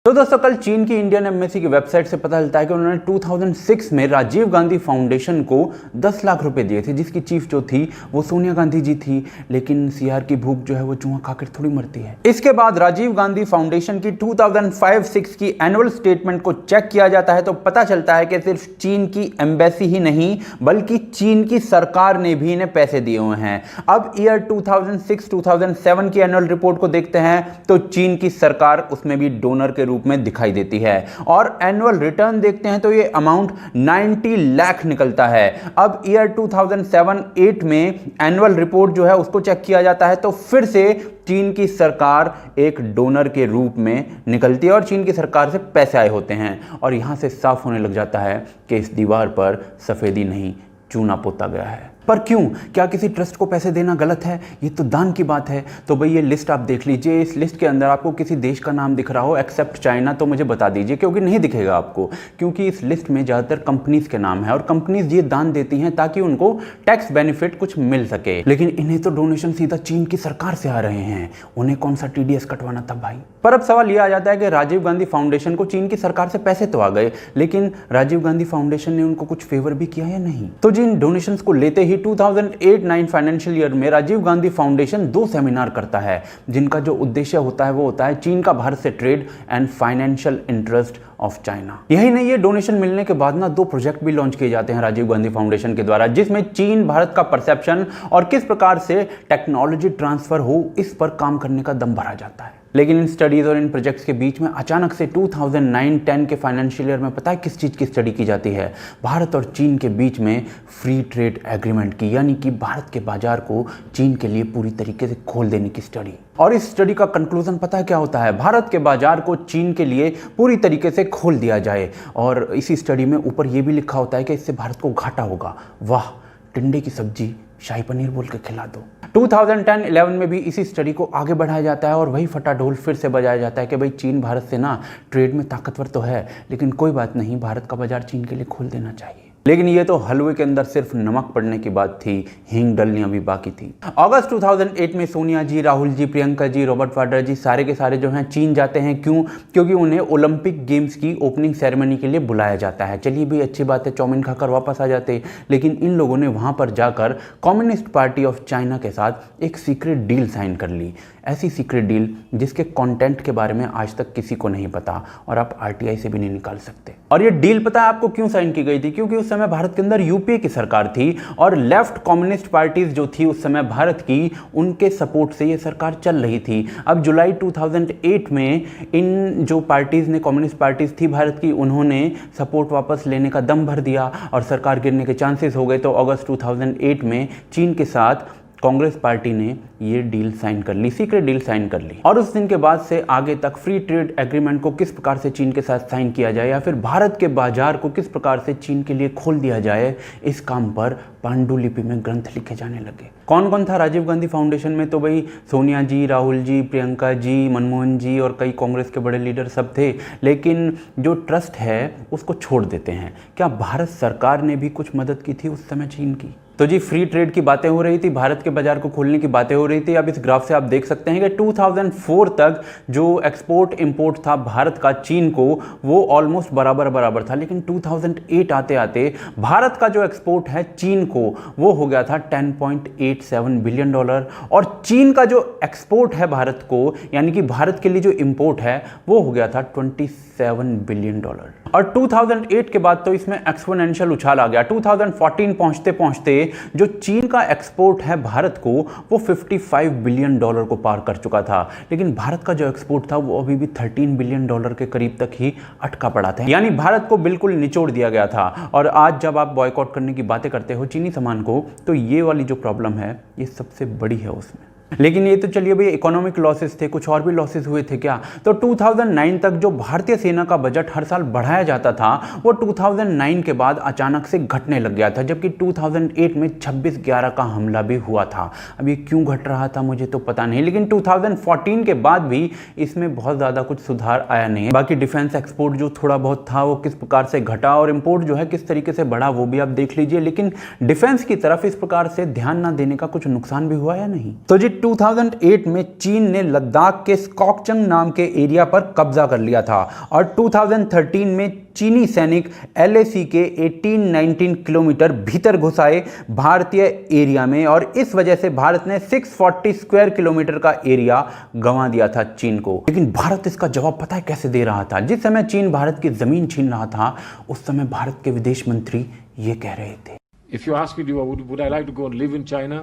तो दोस्तों कल चीन की इंडियन एम्बेसी की वेबसाइट से पता चलता है कि उन्होंने 2006 में राजीव गांधी फाउंडेशन को 10 लाख रुपए दिए थे, जिसकी चीफ जो थी वो सोनिया गांधी जी थी। लेकिन सीआर की भूख जो है वो चूहा खाकर थोड़ी मरती है। इसके बाद राजीव गांधी फाउंडेशन की 2005-06 की एनुअल स्टेटमेंट को चेक किया जाता है तो पता चलता है कि सिर्फ चीन की एम्बेसी ही नहीं बल्कि चीन की सरकार ने भी इन्हें पैसे दिए हुए हैं। अब ईयर 2006-2007 की एनुअल रिपोर्ट को देखते हैं तो चीन की सरकार उसमें भी डोनर के रूप में दिखाई देती है और एनुअल रिटर्न देखते हैं तो ये अमाउंट 90 लाख निकलता है। अब ईयर 2007-08 में एनुअल रिपोर्ट जो है उसको चेक किया जाता है तो फिर से चीन की सरकार एक डोनर के रूप में निकलती है और चीन की सरकार से पैसे आए होते हैं और यहां से साफ होने लग जाता है कि इस दीवार पर सफेदी नहीं चूना पोता गया है। पर क्यों? क्या किसी ट्रस्ट को पैसे देना गलत है? ये तो दान की बात है। तो भाई ये लिस्ट आप देख लीजिए, इस लिस्ट के अंदर आपको किसी देश का नाम दिख रहा हो एक्सेप्ट चाइना तो मुझे बता दीजिए, क्योंकि नहीं दिखेगा आपको, क्योंकि इस लिस्ट में ज़्यादातर कंपनीज के नाम है और कंपनीज ये दान देती हैं ताकि उनको टैक्स बेनिफिट कुछ मिल सके। लेकिन इन्हें तो डोनेशन सीधा चीन की सरकार से आ रहे हैं, उन्हें कौन सा TDS कटवाना था भाई। पर अब सवाल यह आ जाता है कि राजीव गांधी फाउंडेशन को चीन की सरकार से पैसे तो आ गए, लेकिन राजीव गांधी फाउंडेशन ने उनको कुछ फेवर भी किया या नहीं। तो जिन डोनेशंस को लेते ही 2008-09 फाइनेंशियल ईयर में राजीव गांधी फाउंडेशन 2 सेमिनार करता है जिनका जो उद्देश्य होता है वो होता है चीन का भारत से trade and financial interest of China. यही नहीं, ये डोनेशन मिलने के बाद ना 2 प्रोजेक्ट भी लॉन्च किए जाते हैं राजीव गांधी फाउंडेशन के द्वारा, जिसमें चीन भारत का परसेप्शन और किस प्रकार से टेक्नोलॉजी ट्रांसफर हो इस पर काम करने का दम भरा जाता है। लेकिन इन स्टडीज और इन प्रोजेक्ट्स के बीच में अचानक से 2009-10 के फाइनेंशियल ईयर में पता है किस चीज़ की स्टडी की जाती है? भारत और चीन के बीच में फ्री ट्रेड एग्रीमेंट की, यानी कि भारत के बाजार को चीन के लिए पूरी तरीके से खोल देने की स्टडी। और इस स्टडी का कंक्लूजन पता है क्या होता है? भारत के बाजार को चीन के लिए पूरी तरीके से खोल दिया जाए। और इसी स्टडी में ऊपर यह भी लिखा होता है कि इससे भारत को घाटा होगा। वाह, टिंडे की सब्जी शाही पनीर बोल के खिला दो। 2010-11 में भी इसी स्टडी को आगे बढ़ाया जाता है और वही फटा ढोल फिर से बजाया जाता है कि भाई चीन भारत से ना ट्रेड में ताकतवर तो है, लेकिन कोई बात नहीं, भारत का बाजार चीन के लिए खोल देना चाहिए। लेकिन ये तो हलवे के अंदर सिर्फ नमक पड़ने की बात थी, हींग डलनी अभी बाकी थी। अगस्त 2008 में सोनिया जी, राहुल जी, प्रियंका जी, रॉबर्ट वाड्रा जी सारे के सारे जो हैं चीन जाते हैं। क्यों? क्योंकि उन्हें ओलंपिक गेम्स की ओपनिंग सेरेमनी के लिए बुलाया जाता है। चलिए भी अच्छी बात है, चाउमीन खाकर वापस आ जाते, लेकिन इन लोगों ने वहां पर जाकर कम्युनिस्ट पार्टी ऑफ चाइना के साथ एक सीक्रेट डील साइन कर ली। ऐसी सीक्रेट डील जिसके कंटेंट के बारे में आज तक किसी को नहीं पता और आप RTI से भी नहीं निकाल सकते। और ये डील पता है आपको क्यों साइन की गई थी? क्योंकि उस समय भारत के अंदर UPA की सरकार थी और लेफ्ट कम्युनिस्ट पार्टीज जो थी उस समय भारत की, उनके सपोर्ट से ये सरकार चल रही थी। अब जुलाई 2008 में इन जो पार्टीज ने, कम्युनिस्ट पार्टीज थी भारत की, उन्होंने सपोर्ट वापस लेने का दम भर दिया और सरकार गिरने के चांसेस हो गए। तो अगस्त 2008 में चीन के साथ कांग्रेस पार्टी ने ये डील साइन कर ली, सीक्रेट डील साइन कर ली। और उस दिन के बाद से आगे तक फ्री ट्रेड एग्रीमेंट को किस प्रकार से चीन के साथ साइन किया जाए या फिर भारत के बाजार को किस प्रकार से चीन के लिए खोल दिया जाए, इस काम पर पांडुलिपि में ग्रंथ लिखे जाने लगे। कौन कौन था राजीव गांधी फाउंडेशन में? तो भाई सोनिया जी, राहुल जी, प्रियंका जी, मनमोहन जी और कई कांग्रेस के बड़े लीडर सब थे। लेकिन जो ट्रस्ट है उसको छोड़ देते हैं। क्या भारत सरकार ने भी कुछ मदद की थी उस समय चीन की? तो जी फ्री ट्रेड की बातें हो रही थी, भारत के बाजार को खोलने की बातें हो रही थी। अब इस ग्राफ से आप देख सकते हैं कि 2004 तक जो एक्सपोर्ट इंपोर्ट था भारत का चीन को, वो ऑलमोस्ट बराबर था। लेकिन 2008 आते आते भारत का जो एक्सपोर्ट है चीन को, वो हो गया था $10.87 बिलियन और चीन का जो एक्सपोर्ट है भारत को, यानी कि भारत के लिए जो इंपोर्ट है, वो हो गया था $27 बिलियन। और 2008 के बाद तो इसमें एक्सपोनेंशियल उछाल आ गया। 2014 पहुंचते पहुंचते जो चीन का एक्सपोर्ट है भारत को, वो $55 बिलियन को पार कर चुका था। लेकिन भारत का जो एक्सपोर्ट था वो अभी भी $13 बिलियन के करीब तक ही अटका पड़ा था, यानी भारत को बिल्कुल निचोड़ दिया गया था। और आज जब आप बॉयकॉट करने की बातें करते हो चीनी सामान को, तो ये वाली जो प्रॉब्लम है ये सबसे बड़ी है उसमें। लेकिन ये तो चलिए भाई इकोनॉमिक लॉसेस थे, कुछ और भी लॉसेस हुए थे क्या? तो 2009 तक जो भारतीय सेना का बजट हर साल बढ़ाया जाता था, वो 2009 के बाद अचानक से घटने लग गया था, जबकि 2008 में 26/11 का हमला भी हुआ था। अब ये क्यों घट रहा था मुझे तो पता नहीं, लेकिन 2014 के बाद भी इसमें बहुत ज़्यादा कुछ सुधार आया नहीं है। बाकी डिफेंस एक्सपोर्ट जो थोड़ा बहुत था वो किस प्रकार से घटा और इम्पोर्ट जो है किस तरीके से बढ़ा, वो भी आप देख लीजिए। लेकिन डिफेंस की तरफ इस प्रकार से ध्यान ना देने का कुछ नुकसान भी हुआ या नहीं? तो जी 2008 में चीन ने लद्दाख के स्कॉकचंग नाम के एरिया पर कब्जा कर लिया था और 2013 में चीनी सैनिक LAC के 18-19 किलोमीटर भीतर घुस आए भारतीय एरिया में और इस वजह से भारत ने 640 स्क्वायर किलोमीटर का एरिया गंवा दिया था चीन को। लेकिन भारत इसका जवाब पता है कैसे दे रहा था? जिस समय चीन भारत की जमीन छीन रहा था उस समय भारत के विदेश मंत्री ये कह रहे थे, If you ask me, would I like to go and live in China?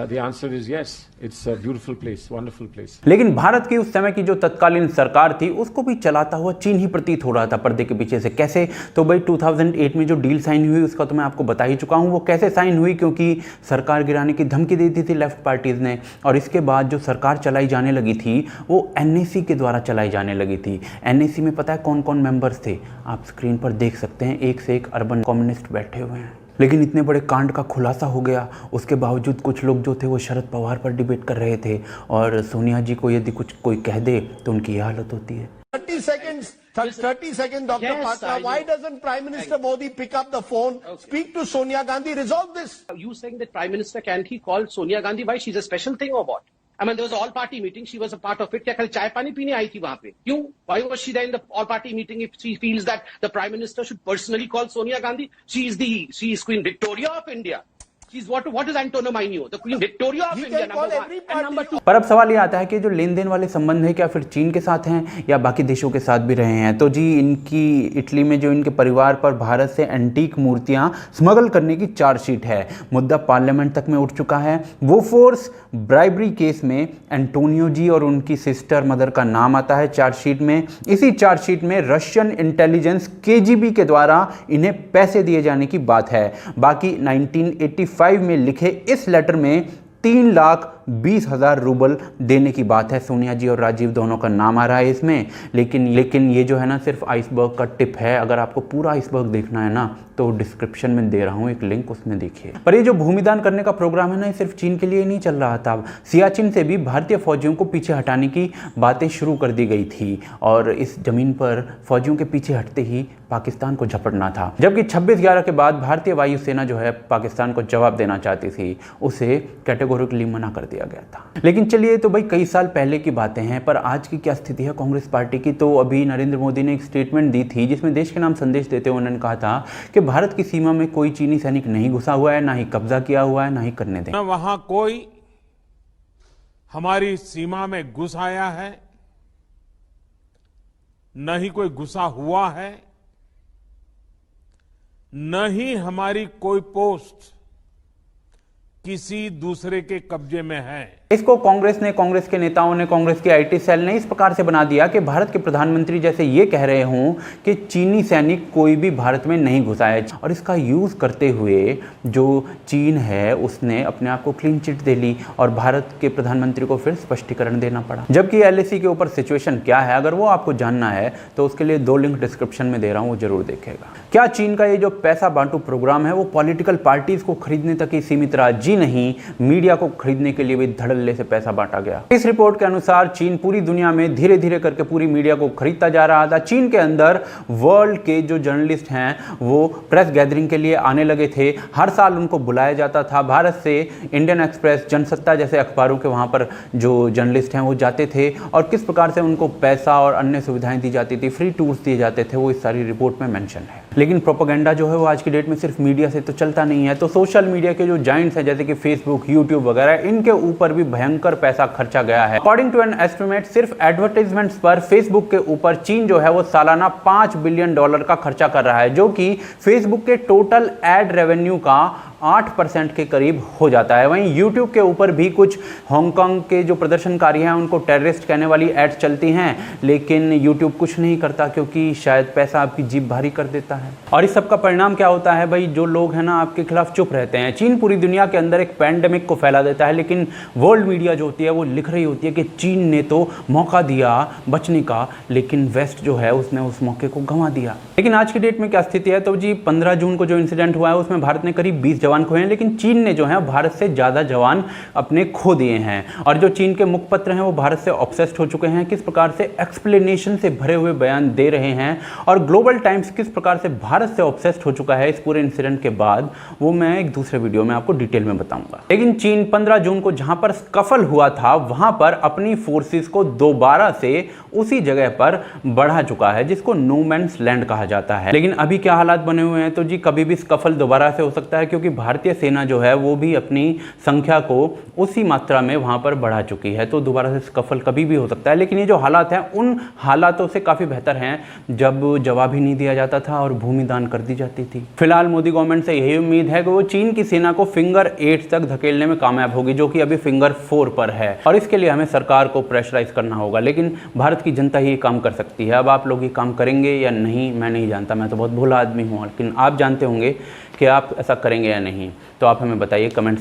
The answer is yes. It's a beautiful place, wonderful place. लेकिन भारत की उस समय की जो तत्कालीन सरकार थी उसको भी चलाता हुआ चीन ही प्रतीत हो रहा था पर्दे के पीछे से। कैसे? तो भाई 2008 में जो डील साइन हुई उसका तो मैं आपको बता ही चुका हूं। वो कैसे साइन हुई? क्योंकि सरकार गिराने की धमकी दे दी थी लेफ्ट पार्टीज ने और इसके बाद जो सरकार चलाई जाने लगी थी वो NAC के द्वारा चलाई जाने लगी थी। NAC में पता है कौन कौन मेंबर्स थे? आप स्क्रीन पर देख सकते हैं, एक से एक अर्बन कम्युनिस्ट बैठे हुए हैं। लेकिन इतने बड़े कांड का खुलासा हो गया उसके बावजूद कुछ लोग जो थे वो शरद पवार पर डिबेट कर रहे थे और सोनिया जी को यदि कुछ कोई कह दे तो उनकी यह हालत होती है। 30 seconds, Dr. Yes, Patra. Why doesn't Prime Minister Modi pick up the phone, speak to Sonia Gandhi, resolve this? You saying that Prime Minister can't he call Sonia Gandhi? Why, she's a special thing or what? I mean, there was an all-party meeting. She was a part of it. क्या कल चाय पानी पीने आई थी वहाँ पे? क्यों? Why was she there in the all-party meeting if she feels that the Prime Minister should personally call Sonia Gandhi? She is Queen Victoria of India. She's what is Antonio Mainio? The Queen Victoria of India, number one. And number two. पर अब सवाल ये आता है कि जो लेन then वाले संबंध है क्या फिर चीन के साथ हैं या बाकी देशों के साथ भी रहे हैं? तो जी इनकी इटली में जो इनके परिवार पर भारत से एंटीक मूर्तियां स्मगल करने की चार्जशीट है। मुद्दा पार्लियामेंट तक में उठ चुका है। वो फोर्स ब्राइबरी केस में एंटोनियो जी और उनकी सिस्टर मदर का नाम आता है चार्जशीट में। इसी चार्जशीट में रशियन इंटेलिजेंस KGB के द्वारा इन्हें पैसे दिए जाने की बात है। बाकी 1985 में लिखे इस लेटर में 3,20,000 रूबल देने की बात है। सोनिया जी और राजीव दोनों का नाम आ रहा है इसमें। लेकिन ये जो है ना सिर्फ आइसबर्ग का टिप है। अगर आपको पूरा आइसबर्ग देखना है ना तो डिस्क्रिप्शन में दे रहा हूँ एक लिंक, उसमें देखिए। पर ये जो भूमिदान करने का प्रोग्राम है ना ये सिर्फ चीन के लिए नहीं चल रहा था। सियाचिन से भी भारतीय फौजियों को पीछे हटाने की बातें शुरू कर दी गई थी और इस जमीन पर फौजियों के पीछे हटते ही पाकिस्तान को झपटना था। जबकि 26/11 के बाद भारतीय वायुसेना जो है पाकिस्तान को जवाब देना चाहती थी, उसे कैटेगोरिकली मना कर दिया गया था। लेकिन चलिए तो भाई कई साल पहले की बातें हैं, पर आज की क्या स्थिति है कांग्रेस पार्टी की? तो अभी नरेंद्र मोदी ने एक स्टेटमेंट दी थी जिसमें देश के नाम संदेश देते हुए उन्होंने कहा था कि भारत की सीमा में कोई चीनी सैनिक नहीं घुसा हुआ है, ना ही कब्जा किया हुआ है, ना ही करने दें। न वहां कोई हमारी सीमा में घुस आया है, न ही कोई घुसा हुआ है, न ही हमारी कोई पोस्ट किसी दूसरे के कब्जे में है। इसको कांग्रेस के नेताओं ने, कांग्रेस की IT सेल ने इस प्रकार से बना दिया कि भारत के प्रधानमंत्री जैसे ये कह रहे हों कि चीनी सैनिक कोई भी भारत में नहीं घुसा है। और इसका यूज करते हुए जो चीन है उसने अपने आप को क्लीन चिट दे ली और भारत के प्रधानमंत्री को फिर स्पष्टीकरण देना पड़ा। जबकि LAC के ऊपर सिचुएशन क्या है अगर वो आपको जानना है तो उसके लिए 2 लिंक डिस्क्रिप्शन में दे रहा हूं, वो जरूर देखेगा। क्या चीन का ये जो पैसा बांटू प्रोग्राम है वो पॉलिटिकल पार्टीज को खरीदने तक ही सीमित रहा? जी नहीं, मीडिया को खरीदने के लिए भी धड़ल्ले से पैसा बांटा गया। इस रिपोर्ट के अनुसार चीन पूरी दुनिया में धीरे धीरे करके पूरी मीडिया को खरीदता जा रहा था। चीन के अंदर वर्ल्ड के जो जर्नलिस्ट हैं वो प्रेस गैदरिंग के लिए आने लगे थे। हर साल उनको बुलाया जाता था। भारत से इंडियन एक्सप्रेस, जनसत्ता जैसे अखबारों के वहां पर जो जर्नलिस्ट हैं वो जाते थे और किस प्रकार से उनको पैसा और अन्य सुविधाएं दी जाती थी, फ्री टूर्स दिए जाते थे, वो इस सारी रिपोर्ट में मेंशन है। लेकिन प्रोपेगेंडा जो है वो आज की डेट में सिर्फ मीडिया से तो चलता नहीं है। तो सोशल मीडिया के जो जाइंट्स हैं जैसे कि फेसबुक, यूट्यूब वगैरह, इनके ऊपर भी भयंकर पैसा खर्चा गया है। अकॉर्डिंग टू एन एस्टिमेट सिर्फ एडवर्टाइजमेंट्स पर फेसबुक के ऊपर चीन जो है वो सालाना $5 बिलियन का खर्चा कर रहा है, जो कि फेसबुक के टोटल एड रेवेन्यू का 8% के करीब हो जाता है। वहीं यूट्यूब के ऊपर भी कुछ हांगकांग के जो प्रदर्शनकारी हैं उनको टेररिस्ट कहने वाली एड्स चलती हैं, लेकिन यूट्यूब कुछ नहीं करता क्योंकि शायद पैसा आपकी जीभ भारी कर देता है। और इस सब का परिणाम क्या होता है भाई? जो लोग हैं ना आपके खिलाफ चुप रहते हैं। चीन पूरी दुनिया के अंदर एक पैंडेमिक को फैला देता है, लेकिन वर्ल्ड मीडिया जो होती है वो लिख रही होती है कि चीन ने तो मौका दिया बचने का, लेकिन वेस्ट जो है उसने उस मौके को गंवा दिया। लेकिन आज की डेट में क्या स्थिति है? तो जी 15 जून को जो इंसिडेंट हुआ है उसमें भारत ने करीब 20 जवान खोए हैं, लेकिन चीन ने जो है भारत से ज़्यादा जवान अपने खो दिए हैं। और जो चीन के मुखपत्र हैं वो भारत से ऑब्सेस्ड हो चुके हैं, किस प्रकार से एक्सप्लेनेशन से भरे हुए बयान दे रहे हैं, और ग्लोबल टाइम्स किस प्रकार से भारत से ऑब्सेस्ड हो चुका है इस पूरे इंसिडेंट के बाद, वो मैं एक दूसरे वीडियो में आपको डिटेल में बताऊंगा। लेकिन चीन 15 जून को जहां पर स्कफल हुआ था वहां पर अपनी फोर्सेस को दोबारा से उसी जगह पर बढ़ा चुका है, जिसको नो मैन्स लैंड कहा जाता है। लेकिन अभी क्या हालात बने हुए हैं, तो जी कभी भी स्कफल दोबारा से हो सकता है, क्योंकि भारतीय सेना जो है वो भी अपनी संख्या को उसी मात्रा में वहां पर बढ़ा चुकी है, तो दोबारा से स्कफल कभी भी हो सकता है। लेकिन ये जो हालात हैं उन हालातों से काफी बेहतर हैं जब जवाब ही नहीं दिया जाता था और भूमि दान कर दी जाती थी। फिलहाल मोदी गवर्नमेंट से यही उम्मीद है कि वो चीन की सेना को फिंगर 8 तक धकेलने में कामयाब होगी, जो कि अभी फिंगर 4 पर है, और इसके लिए हमें सरकार को प्रेशराइज करना होगा। लेकिन भारत की जनता ही काम कर सकती है। अब आप लोग ये काम करेंगे या नहीं मैं नहीं जानता, मैं तो बहुत भोला आदमी हूँ, लेकिन आप जानते होंगे कि आप ऐसा करेंगे या नहीं, तो आप हमें बताइए कमेंट्स